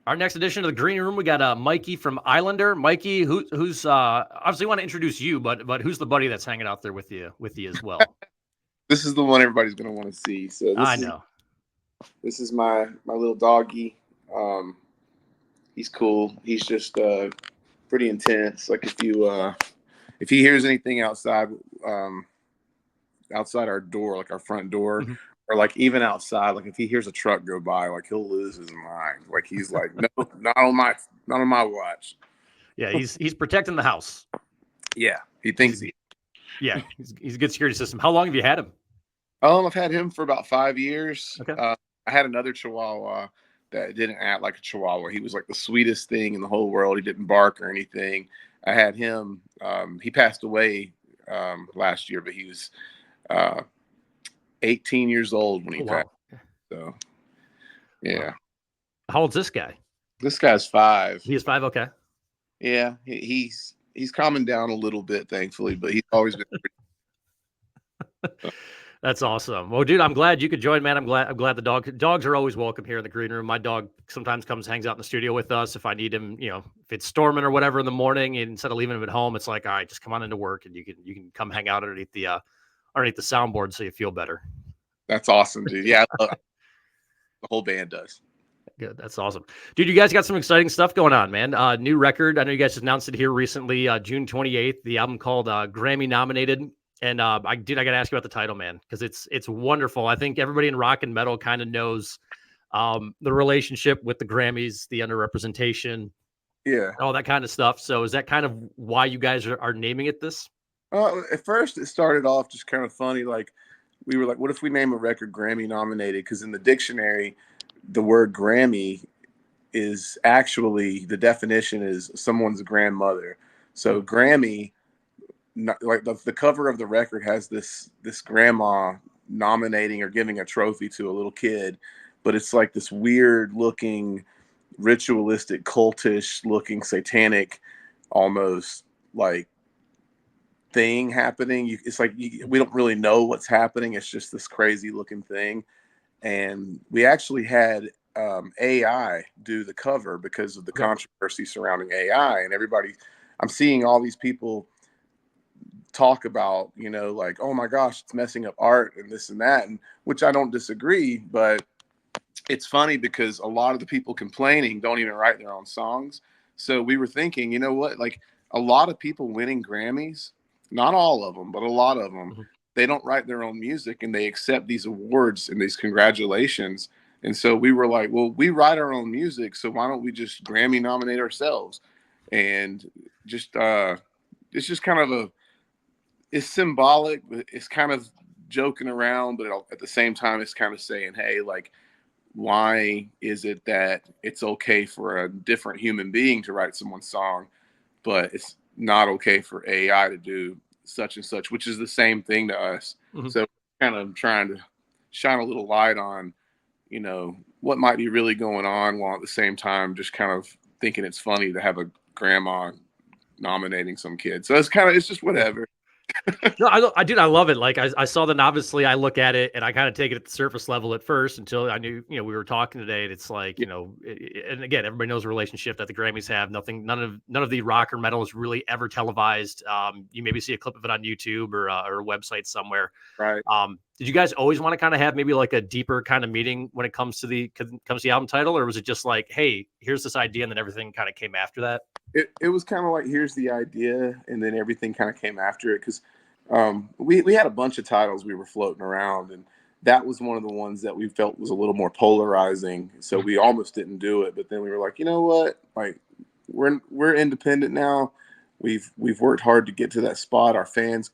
Our next edition of the Green Room, we got Mikey from Islander. Mikey, who's obviously want to introduce you, but who's the buddy that's hanging out there with you as well? This is the one everybody's going to want to see. So I this is know. this is my little doggy. Um, he's cool. He's just pretty intense. Like if he hears anything um, outside our door, like our front door, Mhm. or like even outside, like if he hears a truck go by, like he'll lose his mind. Like he's like, no, not on my watch. Yeah, he's protecting the house. Yeah, he He's thinks he. yeah, he's a good security system. How long have you had him? I've had him for about 5 years. Okay. I had another Chihuahua that didn't act like a Chihuahua. He was like the sweetest thing in the whole world. He didn't bark or anything. I had him. He passed away last year, but he was uh, 18 years old when he Oh passed. wow. So Wow. yeah, How old's this guy? this guy's 5. He is 5. Okay. Yeah, he's calming down a little bit, thankfully, but he's always been. That's awesome. Well, dude, I'm glad you could join, man. I'm glad the dogs are always welcome here in the green room. My dog sometimes comes, hangs out in the studio with us if I need him, if it's storming or whatever in the morning, and instead of leaving him at home, it's like, all right, just come on into work and you can come hang out underneath the soundboard so you feel better. That's awesome, dude. Yeah, the whole band does. Good. That's awesome. Dude, you guys got some exciting stuff going on, man. New record. I know you guys just announced it here recently, June 28th, the album called Grammy Nominated. And I got to ask you about the title, man, because it's wonderful. I think everybody in rock and metal kind of knows the relationship with the Grammys, the underrepresentation, Yeah. all that kind of stuff. So is that kind of why you guys are naming it this? At first, it started off just kind of funny. Like, we were like, what if we name a record Grammy nominated? Because in the dictionary, the word Grammy is actually the definition is someone's grandmother. So, Hmm. Grammy, like the cover of the record has this grandma nominating or giving a trophy to a little kid, but it's like this weird looking, ritualistic, cultish looking, satanic, almost like thing happening. It's like we don't really know what's happening. It's just this crazy looking thing. And we actually had AI do the cover because of the Okay. controversy surrounding AI. And everybody, I'm seeing all these people talk about, like, oh my gosh, it's messing up art and this and that, and which I don't disagree, but it's funny because a lot of the people complaining don't even write their own songs. So we were thinking, you know what, like a lot of people winning Grammys, not all of them, but a lot of them, Mhm. they don't write their own music and they accept these awards and these congratulations. And so we were like, well, we write our own music, so why don't we just Grammy nominate ourselves? And just it's just kind of it's symbolic, but it's kind of joking around, but at the same time it's kind of saying, hey, like, why is it that it's okay for a different human being to write someone's song, but it's not okay for AI to do such and such, which is the same thing to us. Mhm. So kind of trying to shine a little light on, what might be really going on, while at the same time just kind of thinking it's funny to have a grandma nominating some kid. So it's just Yeah. whatever. No, I love it. Like I saw that. And obviously, I look at it and I kind of take it at the surface level at first until I knew, we were talking today. And it's like, Yeah, and again, everybody knows the relationship that the Grammys have. None of the rock or metal is really ever televised. You maybe see a clip of it on YouTube or a website somewhere. right. Did you guys always want to kind of have maybe like a deeper kind of meeting when it comes to the album title, or was it just like, hey, here's this idea, and then everything kind of came after that? It was kind of like, here's the idea, and then everything kind of came after it, because we had a bunch of titles we were floating around, and that was one of the ones that we felt was a little more polarizing, so Mhm. we almost didn't do it. But then we were like, you know what, like, we're independent now. We've worked hard to get to that spot. Our fans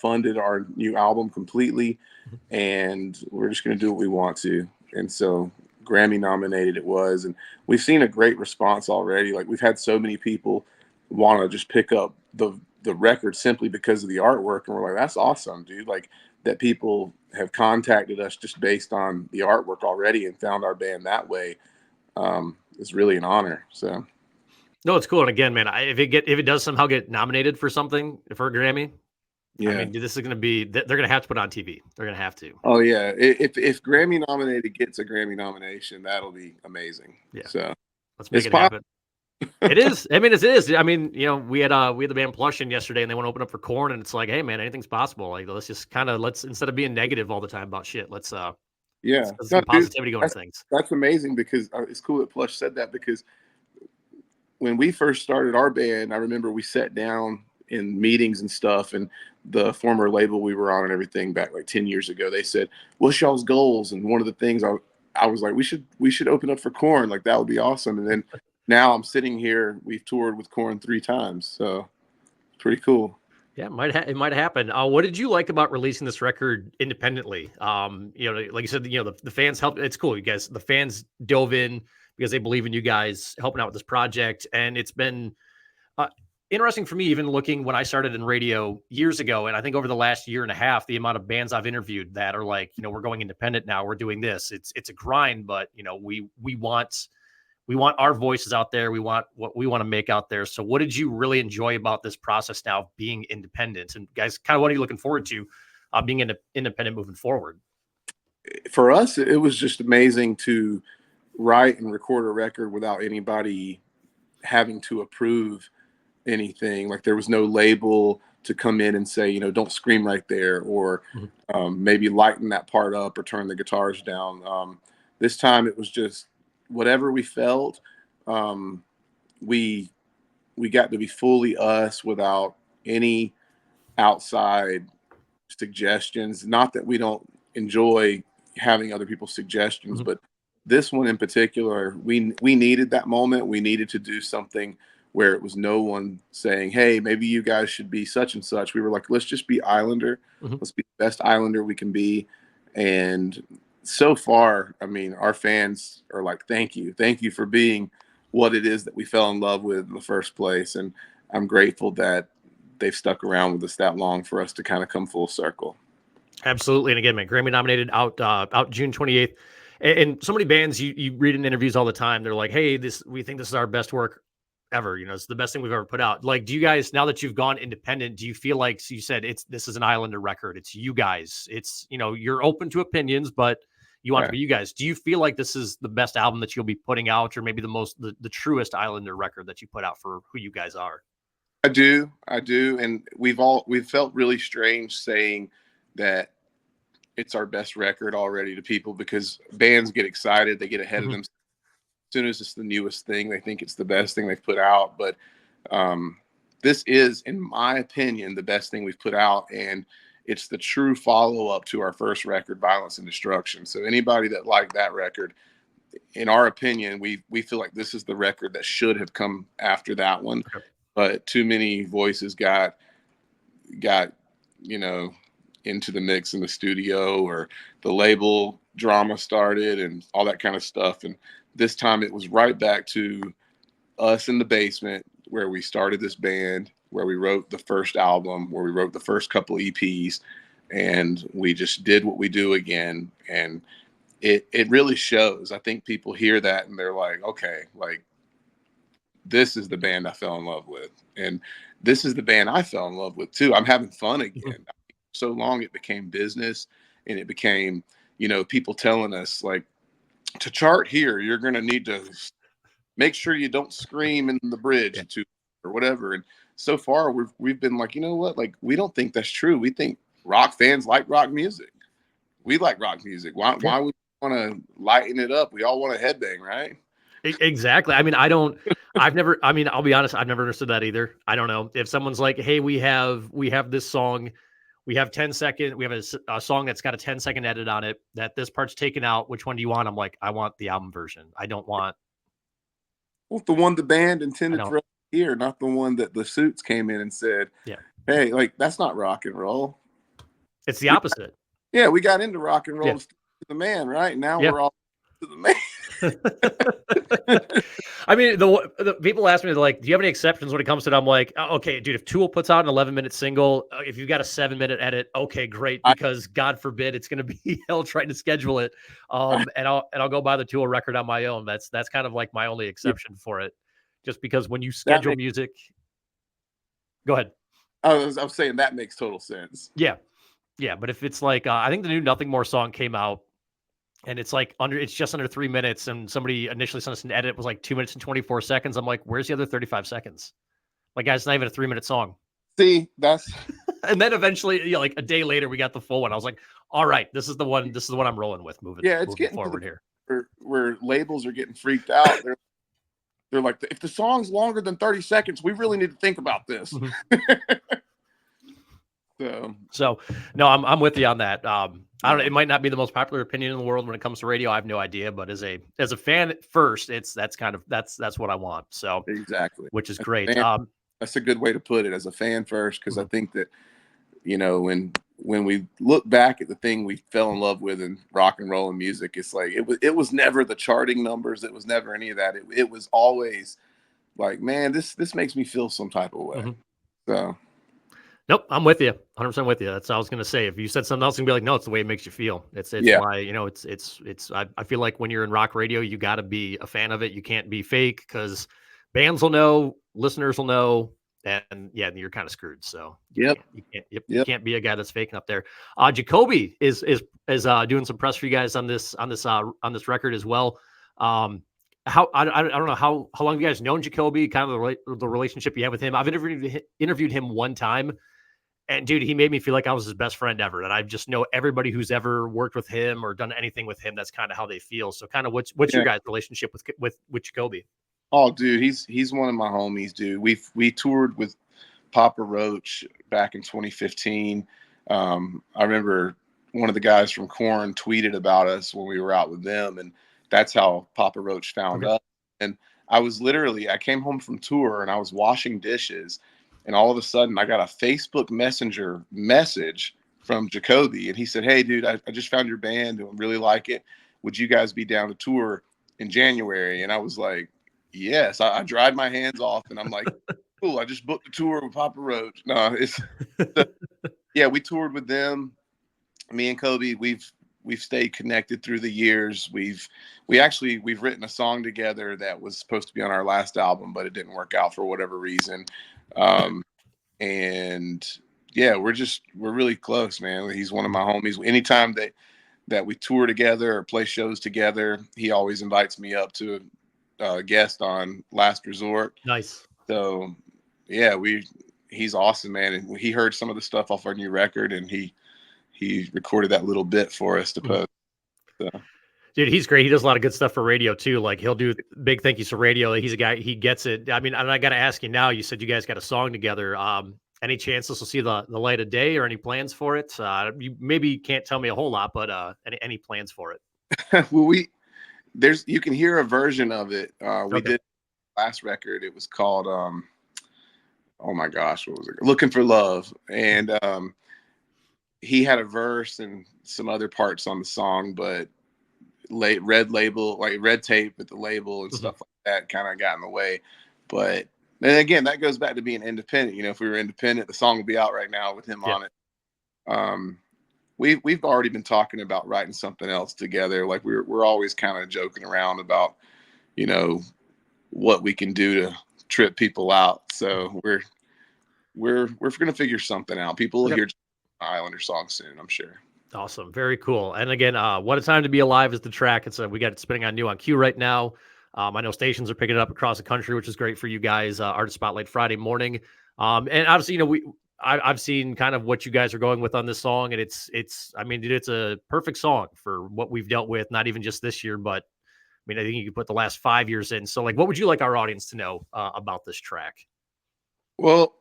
funded our new album completely, Mhm. and we're just going to do what we want to. And so Grammy nominated it was, and we've seen a great response already. Like, we've had so many people want to just pick up the record simply because of the artwork, and we're like, that's awesome, dude. Like, that people have contacted us just based on the artwork already and found our band that way, is really an honor. So No, it's cool. And again, man, if it does somehow get nominated for something for a Grammy, I yeah. mean, this is going to be they're going to have to put it on TV. They're going to have to. Oh yeah, if Grammy nominated gets a Grammy nomination, that'll be amazing. Yeah. So Let's make It's it possible. happen. It is. I mean, it is. I mean, we had the band Plush in yesterday, and they want to open up for Corn, and it's like, hey, man, anything's possible. Like, let's just kind of instead of being negative all the time about shit, let's Yeah. get No, some dude, positivity going to that's things. that's amazing because it's cool that Plush said that because when we first started our band, I remember we sat down in meetings and stuff, and the former label we were on and everything back like 10 years ago, they said, "What's y'all's goals?" And one of the things I was like, we should open up for Corn, like that would be awesome. And then now I'm sitting here, we've toured with Corn 3 times, so pretty cool. Yeah, it might happen. What did you like about releasing this record independently? Like you said, the fans helped. It's cool, you guys. The fans dove in because they believe in you guys helping out with this project, and it's been uh, interesting for me, even looking when I started in radio years ago, and I think over the last year and a half, the amount of bands I've interviewed that are like, we're going independent now, we're doing this. It's a grind, but we want our voices out there. We want what we want to make out there. So what did you really enjoy about this process now of being independent? And guys, kind of what are you looking forward to being independent moving forward? For us, it was just amazing to write and record a record without anybody having to approve anything. Like there was no label to come in and say, don't scream right there, or Mhm. maybe lighten that part up or turn the guitars down. This time it was just whatever we felt. Um, we we got to be fully us without any outside suggestions. Not that we don't enjoy having other people's suggestions, Mhm. but this one in particular, we needed that moment. We needed to do something where it was no one saying, "Hey, maybe you guys should be such and such." We were like, "Let's just be Islander. Mhm. Let's be the best Islander we can be." And so far, I mean, our fans are like, thank you for being what it is that we fell in love with in the first place." And I'm grateful that they've stuck around with us that long for us to kind of come full circle. Absolutely. And again, man, Grammy nominated out June 28th. And so many bands you read in interviews all the time. They're like, hey, we think this is our best work ever. It's the best thing we've ever put out. Like, do you guys, now that you've gone independent, do you feel like, so you said this is an Islander record? It's you guys. It's, you're open to opinions, but you want it to Right. be you guys. Do you feel like this is the best album that you'll be putting out, or maybe the truest Islander record that you put out for who you guys are? I do, and we've felt really strange saying that it's our best record already to people because bands get excited, they get ahead of Mhm. them. As soon as it's the newest thing, they think it's the best thing they've put out. But um, this is, in my opinion, the best thing we've put out, and it's the true follow up to our first record, Violence and Destruction. So anybody that liked that record, in our opinion, we feel like this is the record that should have come after that one, Okay. but too many voices got you know into the mix in the studio, or the label drama started and all that kind of stuff. And this time it was right back to us in the basement where we started this band, where we wrote the first album, where we wrote the first couple EPs, and we just did what we do again. And it really shows. I think people hear that and they're like, okay, like this is the band I fell in love with. And this is the band I fell in love with too. I'm having fun Mhm. again. So long it became business, and it became, people telling us like, to chart here, you're going to need to make sure you don't scream in the Yeah. bridge too, or whatever. And so far we've been like, you know what? Like, we don't think that's true. We think rock fans like rock music. We like rock music. Yeah. Why would we want to lighten it up? We all want to headbang, right? Exactly. I mean, I mean, I'll be honest, I've never understood that either. I don't know. If someone's like, "Hey, we have this song, we have 10-second, we have a song that's got a 10-second edit on it that this part's taken out. Which one do you want?" I'm like, "I want the album version. Well, the one the band I intended don't." for us to hear, not the one that the suits came in and said, Yeah. "Hey, like that's not rock and roll." It's the We opposite. Yeah, we got into rock and Yeah. roll to the man, right? Now Yeah. we're all to the man. I mean, the people ask me like, "Do you have any exceptions when it comes to it?" I'm like, okay, dude. If Tool puts out an 11-minute single, if you've got a 7-minute edit, okay, great. I, Because God forbid it's going to be hell trying to schedule it. And I'll go buy the Tool record on my own. That's kind of like my only yeah, exception for it, just because when you that schedule makes. music, go ahead. I was saying that makes total sense. Yeah, yeah. But if it's like, I think the new Nothing More song came out and it's like it's just under 3 minutes. And somebody initially sent us an edit, it was like 2 minutes and 24 seconds. I'm like, where's the other 35 seconds? Like, guys, it's not even a 3-minute song. See, that's And then eventually, you know, like a day later, we got the full one. I was like, all right, this is the one. This is the one I'm rolling with. Moving it's getting forward to here. where labels are getting freaked out. They're like, if the song's longer than 30 seconds, we really need to think about this. So no, I'm with you on that. I don't know. It might not be the most popular opinion in the world when it comes to radio. I have no idea, but as a fan first, that's what I want. So exactly, which is great. That's a good way to put it, as a fan first, because I think that, you know, when we look back at the thing we fell in love with in rock and roll and music, it's like it was never the charting numbers. It was never any of that. It was always like, man, this makes me feel some type of way. So. Nope, I'm with you, 100% with you. That's what I was gonna say. If you said something else, you'd be like, no, it's the way it makes you feel. It's why, you know, it's. I feel like when you're in rock radio, you got to be a fan of it. You can't be fake, because bands will know, listeners will know, and yeah, you're kind of screwed. So you can't be a guy that's faking up there. Jacoby is doing some press for you guys on this record as well. How I don't know how long have you guys known Jacoby? Kind of the relationship you have with him. I've interviewed him one time. And dude, he made me feel like I was his best friend ever. And I just know everybody who's ever worked with him or done anything with him, that's kind of how they feel. So kind of what's your guys' relationship with Jacoby? Oh, dude, he's one of my homies, dude. We toured with Papa Roach back in 2015. I remember one of the guys from Korn tweeted about us when we were out with them, and that's how Papa Roach found us. And I came home from tour and I was washing dishes, and all of a sudden I got a Facebook Messenger message from Jacoby, and he said, "Hey, dude, I just found your band and really like it. Would you guys be down to tour in January?" And I was like, "Yes." I dried my hands off, and I'm like, "Cool, I just booked a tour with Papa Roach." No, we toured with them. Me and Kobe, we've stayed connected through the years. We've written a song together that was supposed to be on our last album, but it didn't work out for whatever reason. And yeah, we're really close, man. He's one of my homies. Anytime that we tour together or play shows together, he always invites me up to guest on Last Resort. Nice. So yeah, he's awesome, man. And he heard some of the stuff off our new record, and he recorded that little bit for us to post. So. Dude, he's great. He does a lot of good stuff for radio too. Like, he'll do big thank yous to radio. He's a guy, he gets it. I mean, and I got to ask you now, you said you guys got a song together. Any chance this will see the light of day, or any plans for it? You maybe can't tell me a whole lot, but any plans for it? Well, you can hear a version of it. We did last record. It was called oh my gosh, what was it? Looking for Love. And he had a verse and some other parts on the song, but red tape with the label and stuff like that kind of got in the way. But then again, that goes back to being independent. You know, if we were independent, the song would be out right now with him on it. We've already been talking about writing something else together. Like, we're always kind of joking around about, you know, what we can do to trip people out. So we're gonna figure something out. People will hear Islander song soon, I'm sure. Awesome, very cool. And again, What a Time to Be Alive is the track. It's we got it spinning on New on Q right now. I know stations are picking it up across the country, which is great for you guys. Artist Spotlight Friday morning. And obviously, you know, I've seen kind of what you guys are going with on this song, and I mean, dude, it's a perfect song for what we've dealt with, not even just this year, but I mean, I think you could put the last 5 years in. So, like, what would you like our audience to know about this track? Well,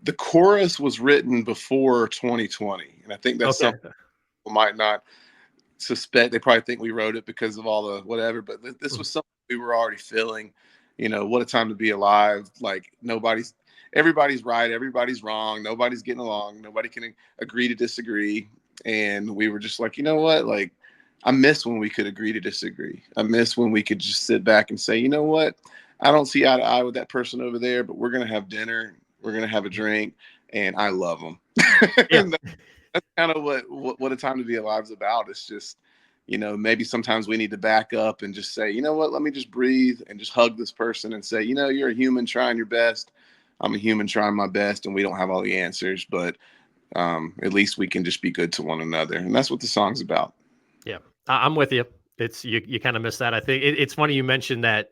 the chorus was written before 2020, and I think that's something people might not suspect. They probably think we wrote it because of all the whatever, but this was something we were already feeling. You know, what a time to be alive. Like, everybody's right, everybody's wrong, nobody's getting along, nobody can agree to disagree. And we were just like, you know what? Like, I miss when we could agree to disagree. I miss when we could just sit back and say, you know what? I don't see eye to eye with that person over there, but we're going to have dinner. We're going to have a drink, and I love them. That's kind of what a time to be alive is about. It's just, you know, maybe sometimes we need to back up and just say, you know what, let me just breathe and just hug this person and say, you know, you're a human trying your best. I'm a human trying my best, and we don't have all the answers, but at least we can just be good to one another. And that's what the song's about. Yeah, I'm with you. It's you kind of miss that. I think it's funny you mentioned that,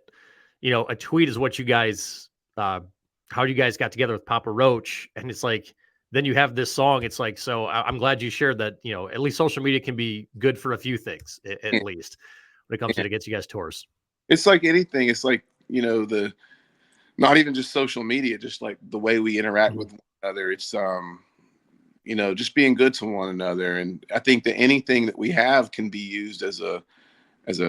a tweet is what you guys, how you guys got together with Papa Roach. And it's like, then you have this song. It's like, so I'm glad you shared that, at least social media can be good for a few things, at And, least when it comes to and it gets you guys tours. it's like anything. It's like, the not even just social media, just like the way we interact Mhm. with one another. It's just being good to one another. And I think that anything that we have can be used as a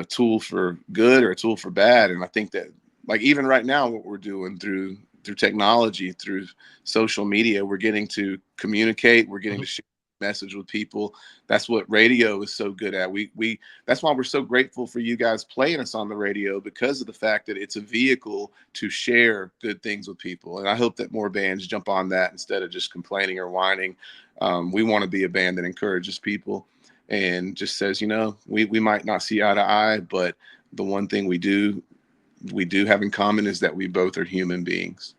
tool for good or a tool for bad. And I think that, like, even right now, what we're doing through technology, through social media, we're getting to communicate, we're getting Mhm. to share message with people. That's what radio is so good at. We that's why we're so grateful for you guys playing us on the radio, because of the fact that it's a vehicle to share good things with people. And I hope that more bands jump on that instead of just complaining or whining. We want to be a band that encourages people and just says, we might not see eye to eye, but the one thing we do have in common is that we both are human beings.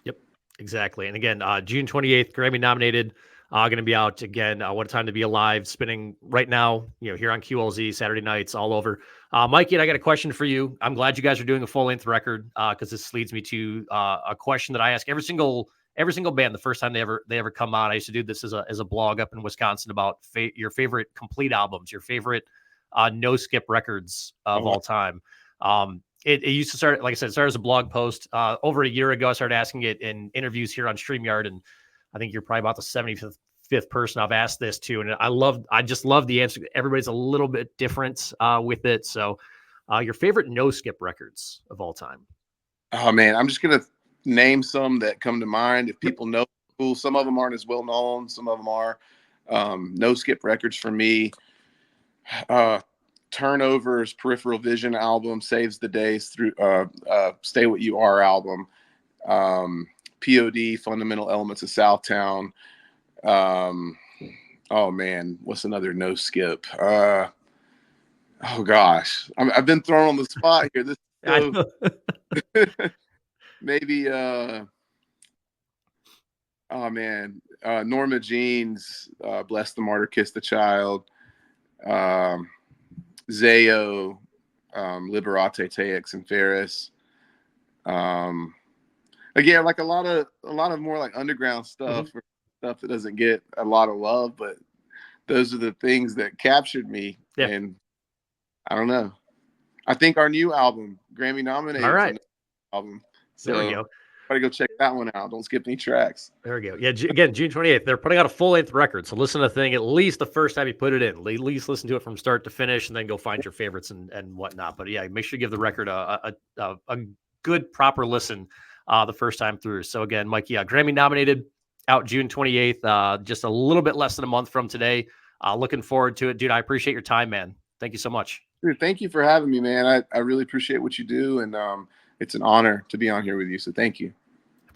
Yep, exactly. And again, June 28th, Grammy nominated. Going to be out again. What a time to be alive! Spinning right now, here on QLZ Saturday nights all over. Mikey, and I got a question for you. I'm glad you guys are doing a full length record, because this leads me to a question that I ask every single band the first time they ever come on. I used to do this as a blog up in Wisconsin about your favorite complete albums, your favorite no skip records of Oh, all time. It used to start, like I said, it started as a blog post. Over a year ago, I started asking it in interviews here on StreamYard, and I think you're probably about the 75th person I've asked this to, and I just love the answer. Everybody's a little bit different with it. So, your favorite no skip records of all time? oh man, I'm just gonna name some that come to mind. If Yep. people know, cool. Some of them aren't as well known. Some of them are. No skip records for me. Uh, Turnover's Peripheral Vision album, Saves the Days through Stay What You Are album, POD, Fundamental Elements of Southtown. Um, oh man, what's another no skip? Oh gosh, I've been thrown on the spot here. This is I so know. maybe. Oh man, Norma Jean's "Bless the Martyr, Kiss the Child." Um, Zayo, Liberate Tex and Ferris. Um, Again, like a lot of more like underground Mhm. stuff, or stuff that doesn't get a lot of love, but those are the things that captured me. Yeah. And I don't know. I think our new album, Grammy All nominated, is a right. new album. There we So go. gotta go check that one out. Don't skip any tracks. There we go. Yeah, again, June 28th, they're putting out a full length record. So listen to the thing at least the first time you put it in. At least listen to it from start to finish, and then go find your favorites and whatnot. But yeah, make sure you give the record a good proper listen the first time through. So again, Mikey, Grammy nominated, out June 28th, just a little bit less than a month from today. Looking forward to it, dude. I appreciate your time, man. Thank you so much. Dude, thank you for having me, man. I really appreciate what you do, and it's an honor to be on here with you. So thank you.